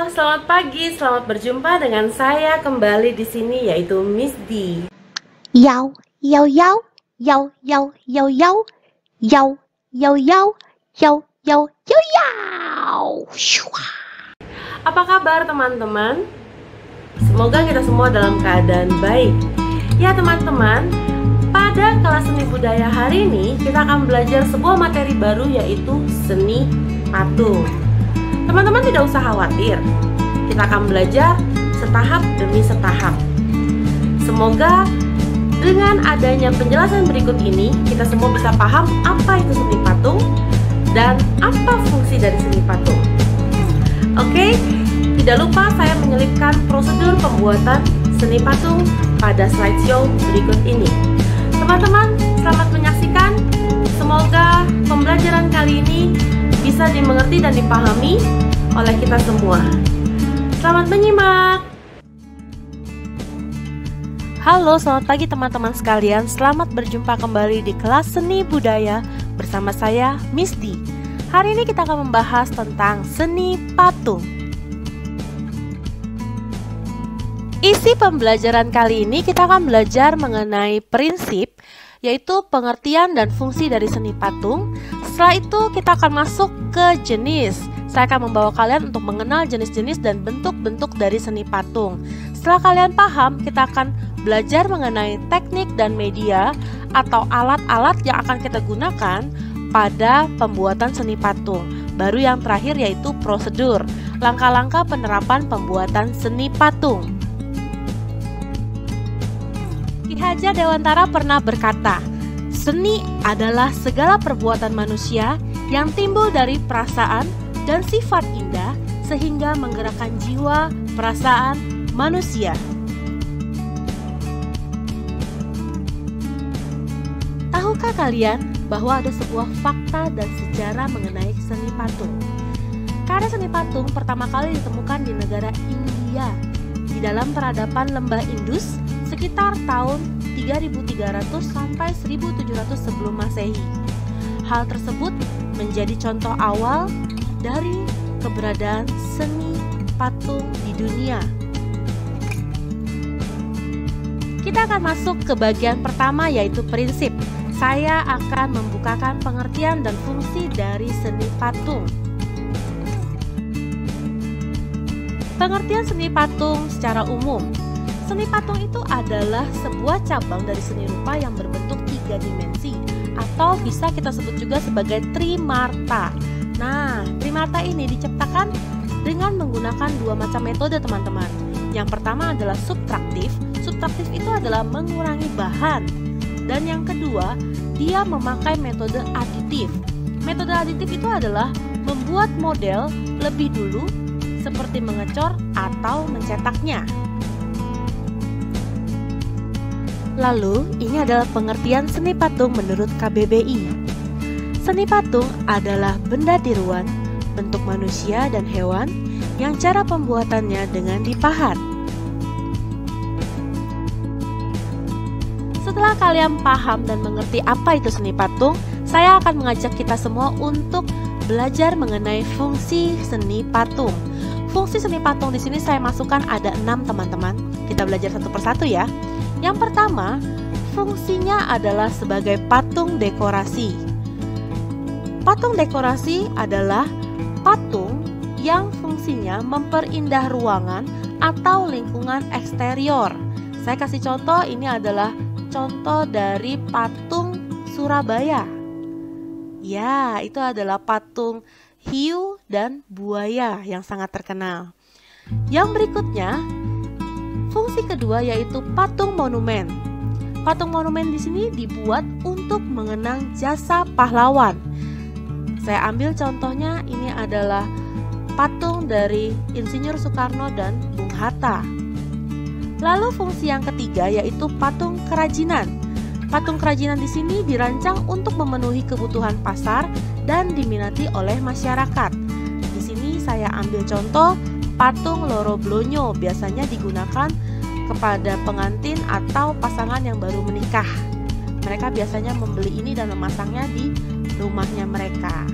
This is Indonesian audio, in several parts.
Selamat pagi, selamat berjumpa dengan saya kembali di sini yaitu Miss D. Yau, yau, yau, yau, yau, yau, yau, yau, yau, yau, yau, yau, yau, yau. Apa kabar teman-teman? Semoga kita semua dalam keadaan baik. Ya teman-teman, pada kelas seni budaya hari ini kita akan belajar sebuah materi baru yaitu seni patung. Teman-teman tidak usah khawatir, kita akan belajar setahap demi setahap. Semoga dengan adanya penjelasan berikut ini, kita semua bisa paham apa itu seni patung dan apa fungsi dari seni patung. Oke, tidak lupa saya menyelipkan prosedur pembuatan seni patung pada slideshow berikut ini. Teman-teman, selamat menyaksikan. Semoga pembelajaran kali ini bisa dimengerti dan dipahami oleh kita semua. Selamat menyimak. Halo, selamat pagi teman-teman sekalian. Selamat berjumpa kembali di kelas seni budaya bersama saya, Miss D. Hari ini kita akan membahas tentang seni patung. Isi pembelajaran kali ini kita akan belajar mengenai prinsip, yaitu pengertian dan fungsi dari seni patung. Setelah itu kita akan masuk ke jenis. Saya akan membawa kalian untuk mengenal jenis-jenis dan bentuk-bentuk dari seni patung. Setelah kalian paham, kita akan belajar mengenai teknik dan media atau alat-alat yang akan kita gunakan pada pembuatan seni patung. Baru yang terakhir yaitu prosedur, langkah-langkah penerapan pembuatan seni patung. Ki Hajar Dewantara pernah berkata, seni adalah segala perbuatan manusia yang timbul dari perasaan dan sifat indah sehingga menggerakkan jiwa, perasaan manusia. Tahukah kalian bahwa ada sebuah fakta dan sejarah mengenai seni patung? Karya seni patung pertama kali ditemukan di negara India di dalam peradaban lembah Indus sekitar tahun 3300 sampai 1700 sebelum Masehi. Hal tersebut menjadi contoh awal dari keberadaan seni patung di dunia. Kita akan masuk ke bagian pertama yaitu prinsip. Saya akan membukakan pengertian dan fungsi dari seni patung. Pengertian seni patung secara umum. Seni patung itu adalah sebuah cabang dari seni rupa yang berbentuk 3 dimensi atau bisa kita sebut juga sebagai trimarta. Nah, trimarta ini diciptakan dengan menggunakan 2 macam metode teman-teman. Yang pertama adalah subtraktif. Subtraktif itu adalah mengurangi bahan. Dan yang kedua, dia memakai metode aditif. Metode aditif itu adalah membuat model lebih dulu seperti mengecor atau mencetaknya. Lalu, ini adalah pengertian seni patung menurut KBBI. Seni patung adalah benda tiruan, bentuk manusia dan hewan yang cara pembuatannya dengan dipahat. Setelah kalian paham dan mengerti apa itu seni patung, saya akan mengajak kita semua untuk belajar mengenai fungsi seni patung. Fungsi seni patung di sini saya masukkan ada 6 teman-teman. Kita belajar satu persatu ya. Yang pertama, fungsinya adalah sebagai patung dekorasi. Patung dekorasi adalah patung yang fungsinya memperindah ruangan atau lingkungan eksterior. Saya kasih contoh, ini adalah contoh dari patung Surabaya. Ya, itu adalah patung hiu dan buaya yang sangat terkenal. Yang berikutnya, fungsi kedua yaitu patung monumen. Patung monumen di sini dibuat untuk mengenang jasa pahlawan. Saya ambil contohnya, ini adalah patung dari Insinyur Soekarno dan Bung Hatta. Lalu fungsi yang ketiga yaitu patung kerajinan. Patung kerajinan di sini dirancang untuk memenuhi kebutuhan pasar dan diminati oleh masyarakat. Di sini saya ambil contoh patung Loro Blonyo, biasanya digunakan kepada pengantin atau pasangan yang baru menikah. Mereka biasanya membeli ini dan memasangnya di rumahnya mereka.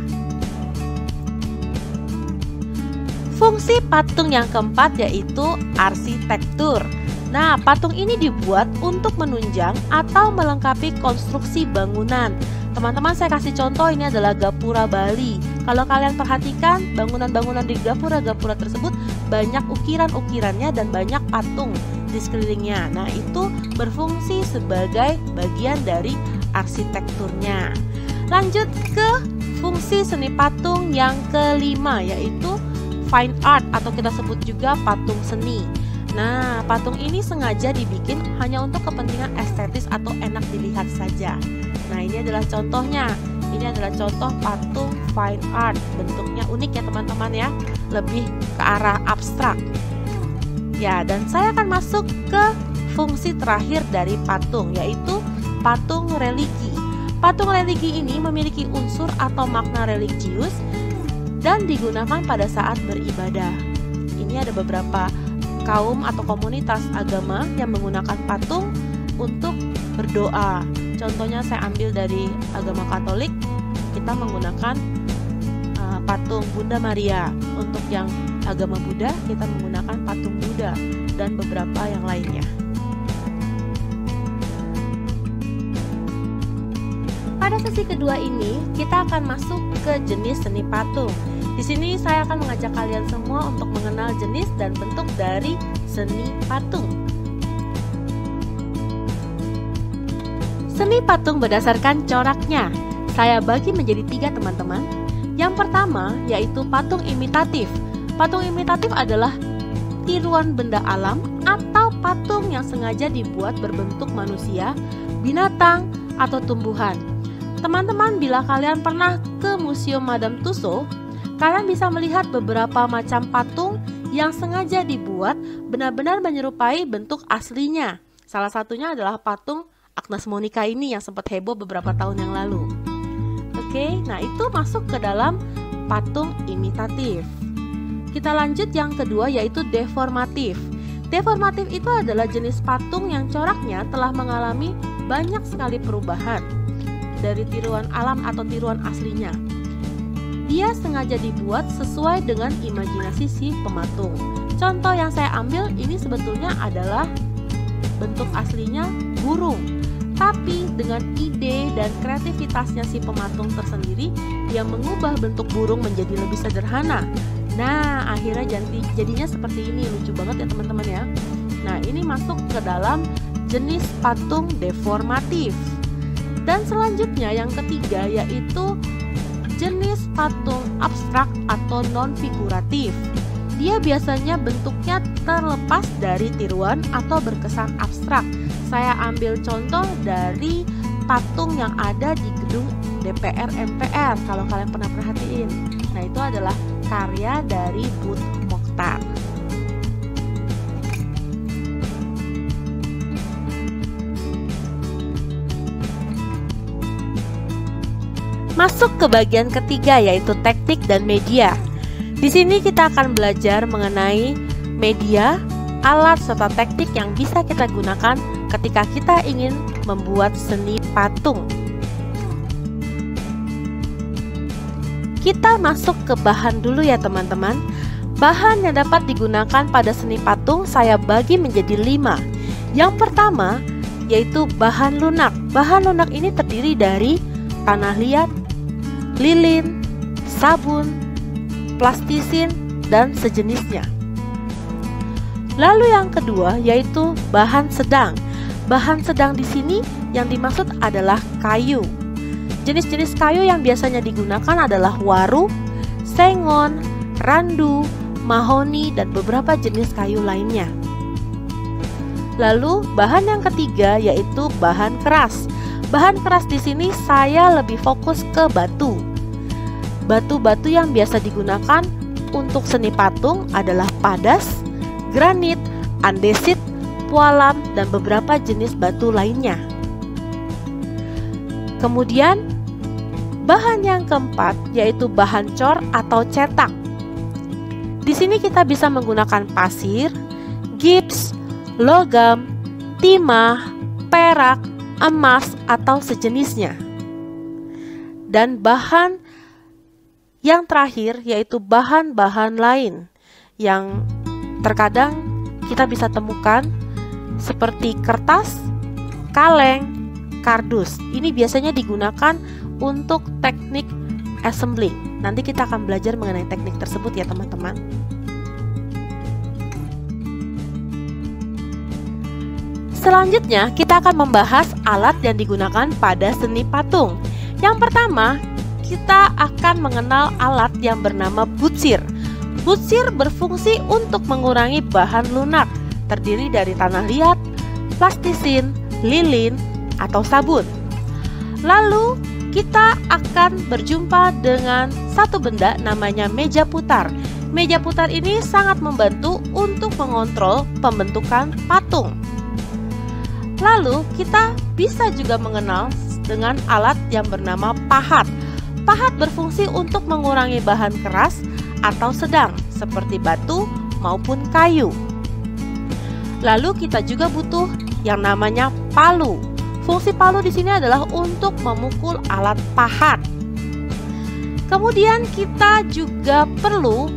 Fungsi patung yang keempat yaitu arsitektur. Nah, patung ini dibuat untuk menunjang atau melengkapi konstruksi bangunan. Teman-teman, saya kasih contoh, ini adalah Gapura Bali. Kalau kalian perhatikan, bangunan-bangunan di gapura-gapura tersebut banyak ukiran-ukirannya dan banyak patung di sekelilingnya. Nah, itu berfungsi sebagai bagian dari arsitekturnya. Lanjut ke fungsi seni patung yang kelima, yaitu fine art atau kita sebut juga patung seni. Nah, patung ini sengaja dibikin hanya untuk kepentingan estetis atau enak dilihat saja. Nah, ini adalah contohnya. Ini adalah contoh patung fine art. Bentuknya unik ya teman-teman ya, lebih ke arah abstrak. Ya, dan saya akan masuk ke fungsi terakhir dari patung, yaitu patung religi. Patung religi ini memiliki unsur atau makna religius dan digunakan pada saat beribadah. Ini ada beberapa kaum atau komunitas agama yang menggunakan patung untuk berdoa. Contohnya saya ambil dari agama Katolik, kita menggunakan patung Bunda Maria. Untuk yang agama Buddha, kita menggunakan patung Buddha dan beberapa yang lainnya. Pada sesi kedua ini, kita akan masuk ke jenis seni patung. Di sini saya akan mengajak kalian semua untuk mengenal jenis dan bentuk dari seni patung. Seni patung berdasarkan coraknya. Saya bagi menjadi 3 teman-teman. Yang pertama yaitu patung imitatif. Patung imitatif adalah tiruan benda alam atau patung yang sengaja dibuat berbentuk manusia, binatang, atau tumbuhan. Teman-teman, bila kalian pernah ke Museum Madame Tussauds, kalian bisa melihat beberapa macam patung yang sengaja dibuat benar-benar menyerupai bentuk aslinya. Salah satunya adalah patung Agnes Monica ini yang sempat heboh beberapa tahun yang lalu. Oke, nah itu masuk ke dalam patung imitatif. Kita lanjut yang kedua yaitu deformatif. Deformatif itu adalah jenis patung yang coraknya telah mengalami banyak sekali perubahan dari tiruan alam atau tiruan aslinya. Dia sengaja dibuat sesuai dengan imajinasi si pematung. Contoh yang saya ambil ini sebetulnya adalah bentuk aslinya burung, tapi dengan ide dan kreativitasnya si pematung tersendiri, dia mengubah bentuk burung menjadi lebih sederhana. Nah, akhirnya jadinya seperti ini. Lucu banget ya teman-teman ya. Nah, ini masuk ke dalam jenis patung deformatif. Dan selanjutnya yang ketiga yaitu jenis patung abstrak atau non-figuratif. Dia biasanya bentuknya terlepas dari tiruan atau berkesan abstrak. Saya ambil contoh dari patung yang ada di gedung DPR MPR, kalau kalian pernah perhatiin. Nah, itu adalah karya dari Bud Mokhtar. Masuk ke bagian ketiga yaitu teknik dan media. Di sini kita akan belajar mengenai media, alat serta teknik yang bisa kita gunakan ketika kita ingin membuat seni patung. Kita masuk ke bahan dulu ya teman-teman. Bahan yang dapat digunakan pada seni patung saya bagi menjadi 5. Yang pertama yaitu bahan lunak. Bahan lunak ini terdiri dari tanah liat, lilin, sabun, plastisin, dan sejenisnya. Lalu yang kedua yaitu bahan sedang. Bahan sedang di sini yang dimaksud adalah kayu. Jenis-jenis kayu yang biasanya digunakan adalah waru, sengon, randu, mahoni, dan beberapa jenis kayu lainnya. Lalu bahan yang ketiga yaitu bahan keras. Bahan keras di sini saya lebih fokus ke batu. Batu-batu yang biasa digunakan untuk seni patung adalah padas, granit, andesit, pualam, dan beberapa jenis batu lainnya. Kemudian bahan yang keempat yaitu bahan cor atau cetak. Di sini kita bisa menggunakan pasir, gips, logam, timah, perak, emas, atau sejenisnya. Dan bahan yang terakhir yaitu bahan-bahan lain. yang terkadang kita bisa temukan seperti kertas, kaleng, kardus. Ini biasanya digunakan untuk teknik assembling. Nanti kita akan belajar mengenai teknik tersebut ya teman-teman. Selanjutnya kita akan membahas alat yang digunakan pada seni patung. Yang pertama, kita akan mengenal alat yang bernama butsir. Butsir berfungsi untuk mengurangi bahan lunak, terdiri dari tanah liat, plastisin, lilin, atau sabun. Lalu kita akan berjumpa dengan satu benda namanya meja putar. Meja putar ini sangat membantu untuk mengontrol pembentukan patung. Lalu kita bisa juga mengenal dengan alat yang bernama pahat. Pahat berfungsi untuk mengurangi bahan keras atau sedang seperti batu maupun kayu. Lalu kita juga butuh yang namanya palu. Fungsi palu di sini adalah untuk memukul alat pahat. Kemudian kita juga perlu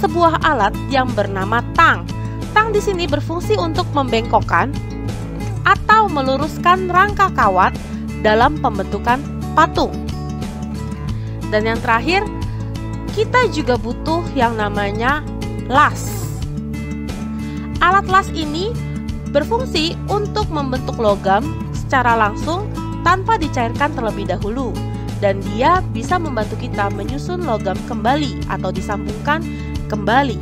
sebuah alat yang bernama tang. Tang di sini berfungsi untuk membengkokkan atau meluruskan rangka kawat dalam pembentukan patung. Dan yang terakhir, kita juga butuh yang namanya las. Alat las ini berfungsi untuk membentuk logam secara langsung tanpa dicairkan terlebih dahulu, dan dia bisa membantu kita menyusun logam kembali atau disambungkan kembali.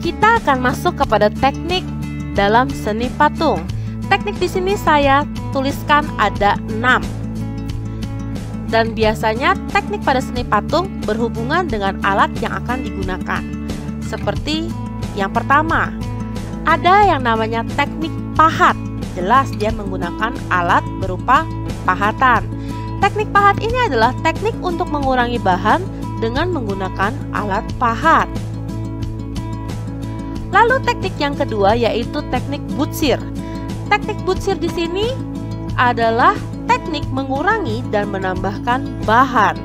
Kita akan masuk kepada teknik dalam seni patung. Teknik di sini saya tuliskan ada 6. Dan biasanya teknik pada seni patung berhubungan dengan alat yang akan digunakan. Seperti yang pertama, ada yang namanya teknik pahat. Jelas dia menggunakan alat berupa pahatan. Teknik pahat ini adalah teknik untuk mengurangi bahan dengan menggunakan alat pahat. Lalu teknik yang kedua yaitu teknik butsir. Teknik butsir di sini adalah teknik mengurangi dan menambahkan bahan.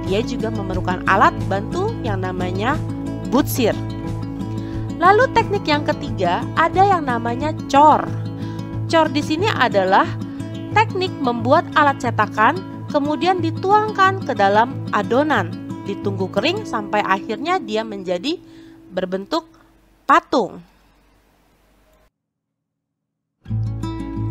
Dia juga memerlukan alat bantu yang namanya butsir. Lalu teknik yang ketiga ada yang namanya cor. Cor di sini adalah teknik membuat alat cetakan kemudian dituangkan ke dalam adonan, ditunggu kering sampai akhirnya dia menjadi berbentuk patung.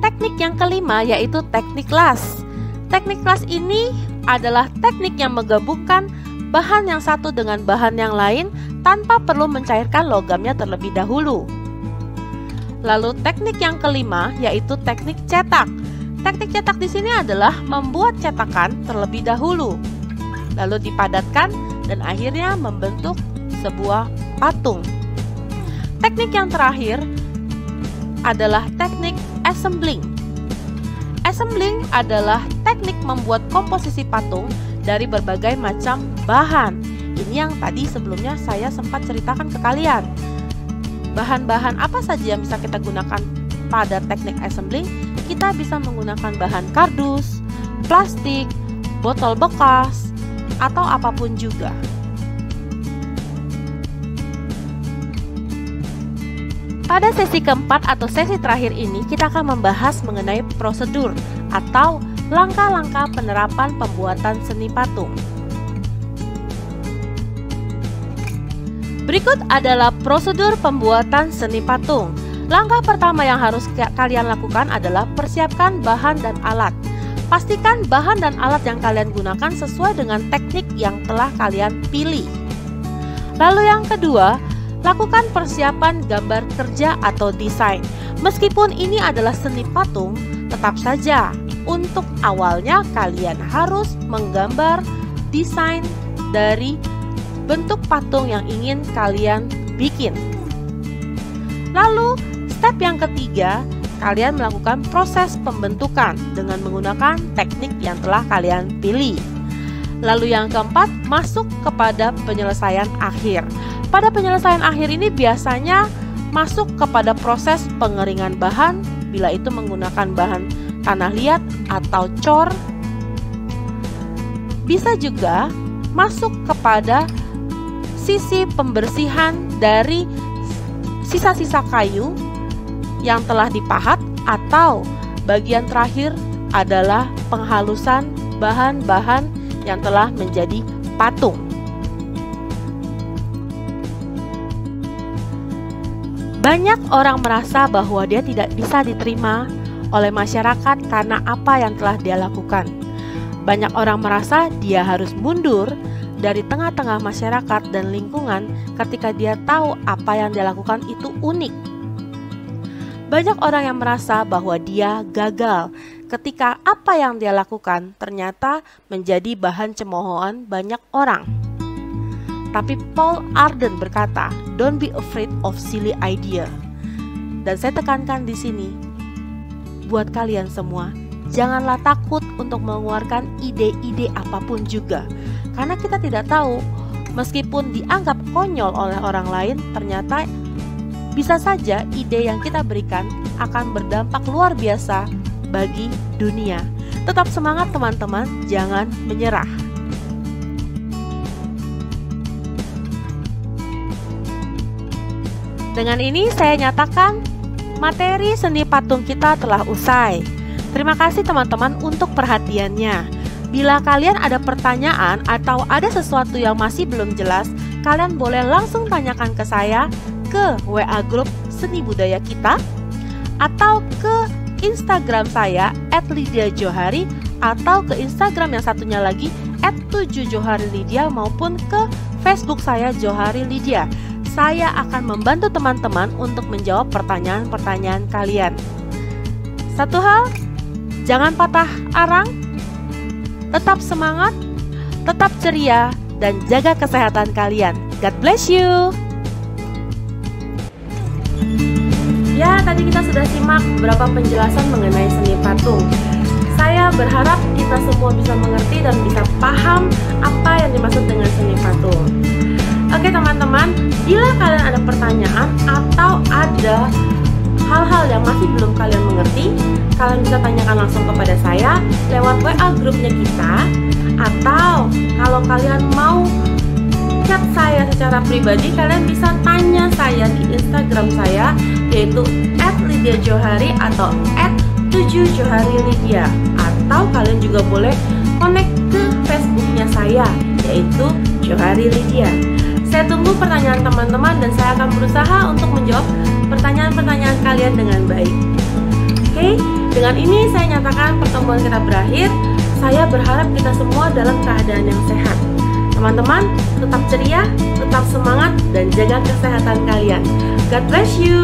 Teknik yang kelima yaitu teknik las. Teknik las ini adalah teknik yang menggabungkan bahan yang satu dengan bahan yang lain tanpa perlu mencairkan logamnya terlebih dahulu. Lalu teknik yang kelima yaitu teknik cetak. Teknik cetak di sini adalah membuat cetakan terlebih dahulu, lalu dipadatkan dan akhirnya membentuk sebuah patung. Teknik yang terakhir adalah teknik assembling. Assembling adalah teknik membuat komposisi patung dari berbagai macam bahan. Ini yang tadi sebelumnya saya sempat ceritakan ke kalian. Bahan-bahan apa saja yang bisa kita gunakan pada teknik assembling? Kita bisa menggunakan bahan kardus, plastik, botol bekas, atau apapun juga. Pada sesi keempat atau sesi terakhir ini kita akan membahas mengenai prosedur atau langkah-langkah penerapan pembuatan seni patung. Berikut adalah prosedur pembuatan seni patung. Langkah pertama yang harus kalian lakukan adalah persiapkan bahan dan alat. Pastikan bahan dan alat yang kalian gunakan sesuai dengan teknik yang telah kalian pilih. Lalu yang kedua, lakukan persiapan gambar kerja atau desain. Meskipun ini adalah seni patung, tetap saja untuk awalnya kalian harus menggambar desain dari bentuk patung yang ingin kalian bikin. Lalu step yang ketiga, kalian melakukan proses pembentukan dengan menggunakan teknik yang telah kalian pilih. Lalu yang keempat, masuk kepada penyelesaian akhir. Pada penyelesaian akhir ini biasanya masuk kepada proses pengeringan bahan, bila itu menggunakan bahan tanah liat atau cor. Bisa juga masuk kepada sisi pembersihan dari sisa-sisa kayu yang telah dipahat, atau bagian terakhir adalah penghalusan bahan-bahan yang telah menjadi patung. Banyak orang merasa bahwa dia tidak bisa diterima oleh masyarakat karena apa yang telah dia lakukan. Banyak orang merasa dia harus mundur dari tengah-tengah masyarakat dan lingkungan ketika dia tahu apa yang dia lakukan itu unik. Banyak orang yang merasa bahwa dia gagal ketika apa yang dia lakukan ternyata menjadi bahan cemoohan banyak orang. Tapi Paul Arden berkata, "Don't be afraid of silly idea." Dan saya tekankan di sini, buat kalian semua, janganlah takut untuk mengeluarkan ide-ide apapun juga. Karena kita tidak tahu, meskipun dianggap konyol oleh orang lain, ternyata bisa saja ide yang kita berikan akan berdampak luar biasa bagi dunia. Tetap semangat teman-teman, jangan menyerah. Dengan ini saya nyatakan materi seni patung kita telah usai. Terima kasih teman-teman untuk perhatiannya. Bila kalian ada pertanyaan atau ada sesuatu yang masih belum jelas, kalian boleh langsung tanyakan ke saya ke WA grup Seni Budaya Kita, atau ke Instagram saya @lydia_johari, atau ke Instagram yang satunya lagi @7joharilydia, maupun ke Facebook saya Johari Lydia. Saya akan membantu teman-teman untuk menjawab pertanyaan-pertanyaan kalian. Satu hal, jangan patah arang, tetap semangat, tetap ceria, dan jaga kesehatan kalian. God bless you. Ya, tadi kita sudah simak beberapa penjelasan mengenai seni patung. Saya berharap kita semua bisa mengerti dan bisa paham apa yang dimaksud dengan seni patung. Oke teman-teman, bila kalian ada pertanyaan atau ada hal-hal yang masih belum kalian mengerti, kalian bisa tanyakan langsung kepada saya lewat WA grupnya kita, atau kalau kalian mau chat saya secara pribadi, kalian bisa tanya saya di Instagram saya, yaitu @lydia_johari atau @7joharilydia, atau kalian juga boleh connect ke Facebooknya saya, yaitu Johari Lydia. Saya tunggu pertanyaan teman-teman dan saya akan berusaha untuk menjawab pertanyaan-pertanyaan kalian dengan baik. Oke, dengan ini saya nyatakan pertemuan kita berakhir. Saya berharap kita semua dalam keadaan yang sehat. Teman-teman, tetap ceria, tetap semangat, dan jaga kesehatan kalian. God bless you.